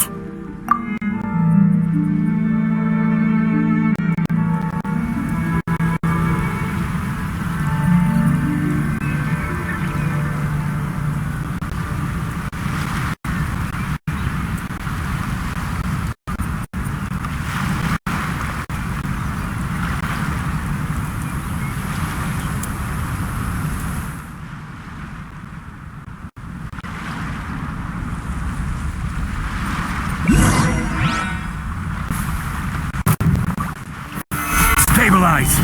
Stabilize!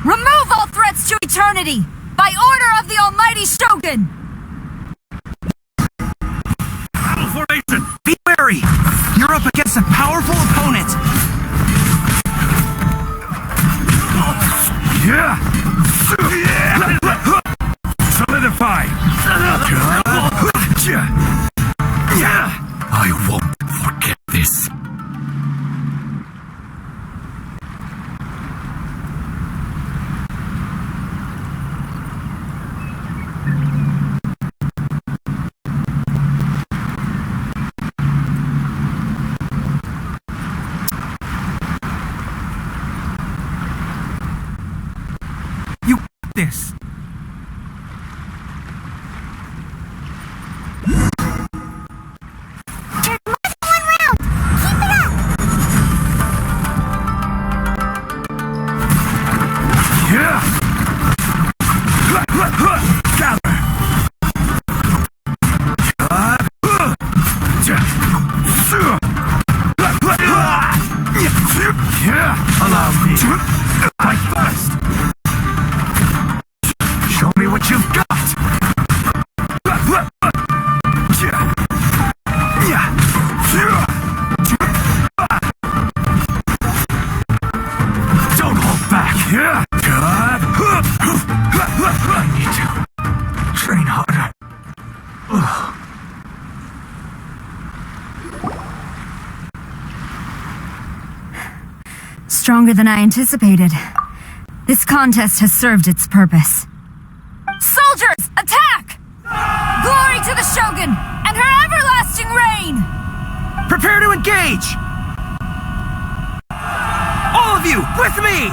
Remove all threats to eternity! By order of the almighty Shogun! Formation! Be wary! You're up against a powerful opponent! Solidify! I won't forget this. This. Fight first! Show me what you've got! Don't hold back! I need to train harder. Stronger than I anticipated. This contest has served its purpose. Soldiers, attack! Glory to the Shogun and her everlasting reign! Prepare to engage! All of you, with me!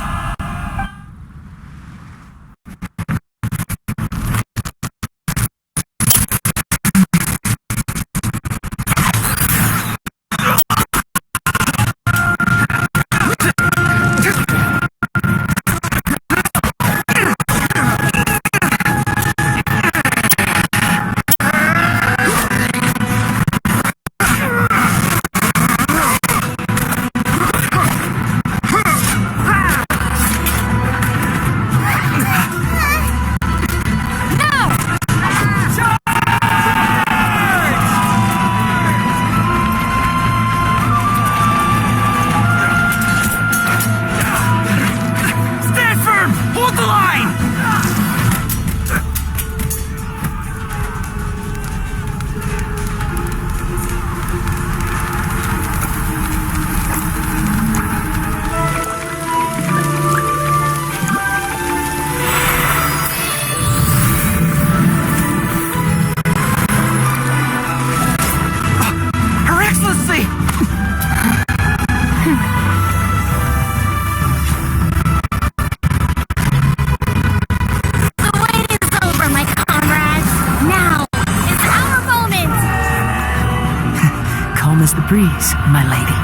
As the breeze, my lady.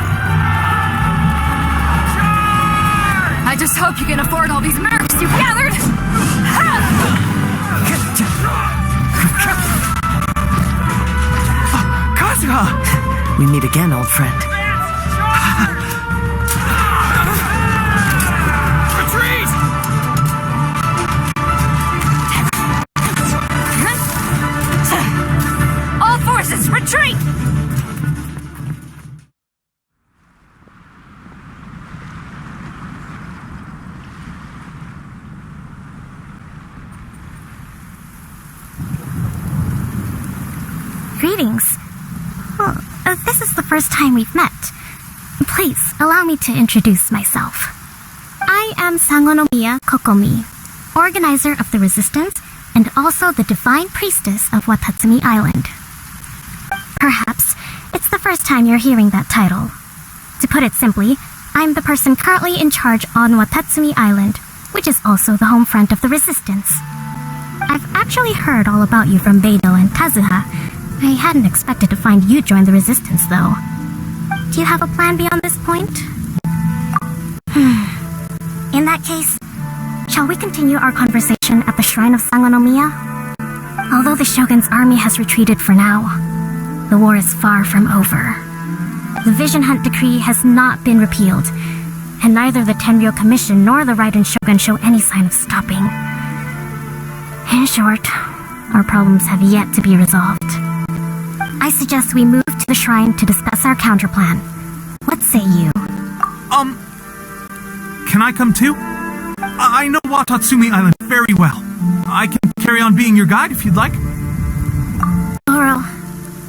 I just hope you can afford all these mercs you've gathered! Kazuha! We meet again, old friend. Retreat! All forces, retreat! Greetings. Well, this is the first time we've met. Please, allow me to introduce myself. I am Sangonomiya Kokomi, organizer of the Resistance and also the Divine Priestess of Watatsumi Island. Perhaps it's the first time you're hearing that title. To put it simply, I'm the person currently in charge on Watatsumi Island, which is also the home front of the Resistance. I've actually heard all about you from Beidou and Kazuha. I hadn't expected to find you join the Resistance, though. Do you have a plan beyond this point? In that case, shall we continue our conversation at the shrine of Sangonomiya? Although the Shogun's army has retreated for now, the war is far from over. The Vision Hunt Decree has not been repealed, and neither the Tenryou Commission nor the Raiden Shogun show any sign of stopping. In short, our problems have yet to be resolved. I suggest we move to the shrine to discuss our counterplan. What say you? Can I come too? I know Watatsumi Island very well. I can carry on being your guide if you'd like. Goro,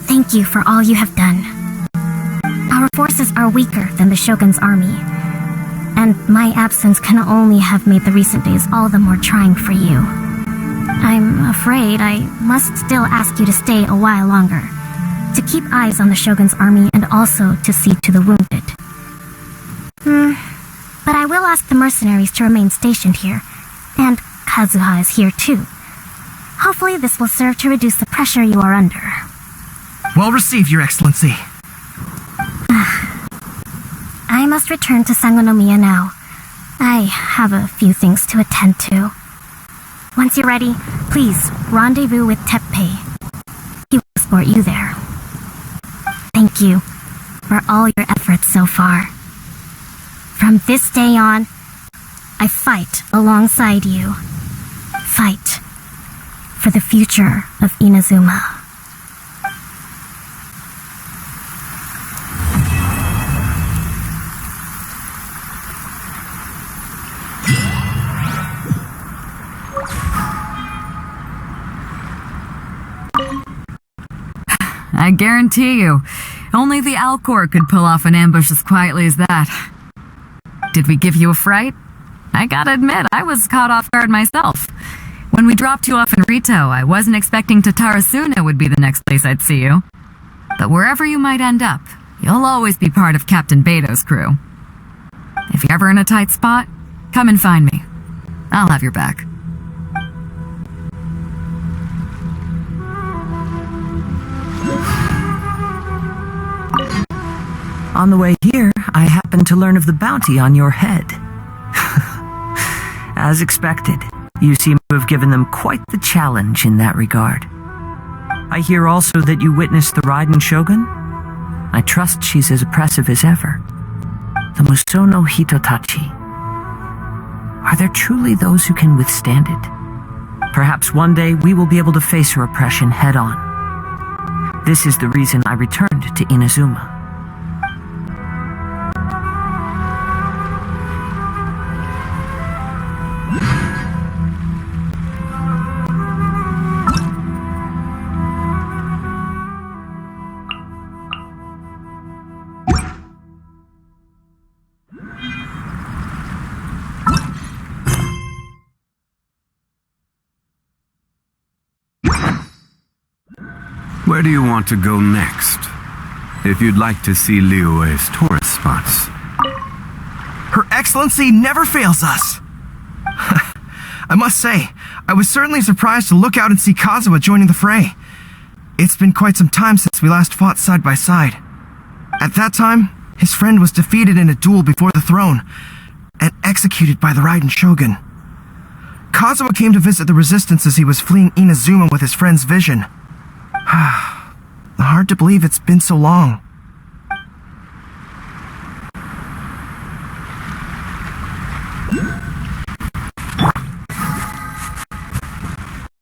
thank you for all you have done. Our forces are weaker than the Shogun's army, and my absence can only have made the recent days all the more trying for you. I'm afraid I must still ask you to stay a while longer, to keep eyes on the Shogun's army and also to see to the wounded. But I will ask the mercenaries to remain stationed here, and Kazuha is here too. Hopefully this will serve to reduce the pressure you are under. Well received, Your Excellency. I must return to Sangonomiya now. I have a few things to attend to. Once you're ready, please rendezvous with Teppei. He will escort you there. Thank you for all your efforts so far. From this day on, I fight alongside you. Fight for the future of Inazuma. I guarantee you, only the Alcor could pull off an ambush as quietly as that. Did we give you a fright? I gotta admit, I was caught off guard myself. When we dropped you off in Rito, I wasn't expecting Tatarasuna would be the next place I'd see you. But wherever you might end up, you'll always be part of Captain Beto's crew. If you're ever in a tight spot, come and find me. I'll have your back. On the way here, I happened to learn of the bounty on your head. As expected, you seem to have given them quite the challenge in that regard. I hear also that you witnessed the Raiden Shogun. I trust she's as oppressive as ever. The Musono Hitotachi. Are there truly those who can withstand it? Perhaps one day we will be able to face her oppression head-on. This is the reason I returned to Inazuma. Where do you want to go next? If you'd like to see Liyue's tourist spots. Her Excellency never fails us. I must say, I was certainly surprised to look out and see Kazuha joining the fray. It's been quite some time since we last fought side by side. At that time, his friend was defeated in a duel before the throne and executed by the Raiden Shogun. Kazuha came to visit the resistance as he was fleeing Inazuma with his friend's vision. Hard to believe it's been so long.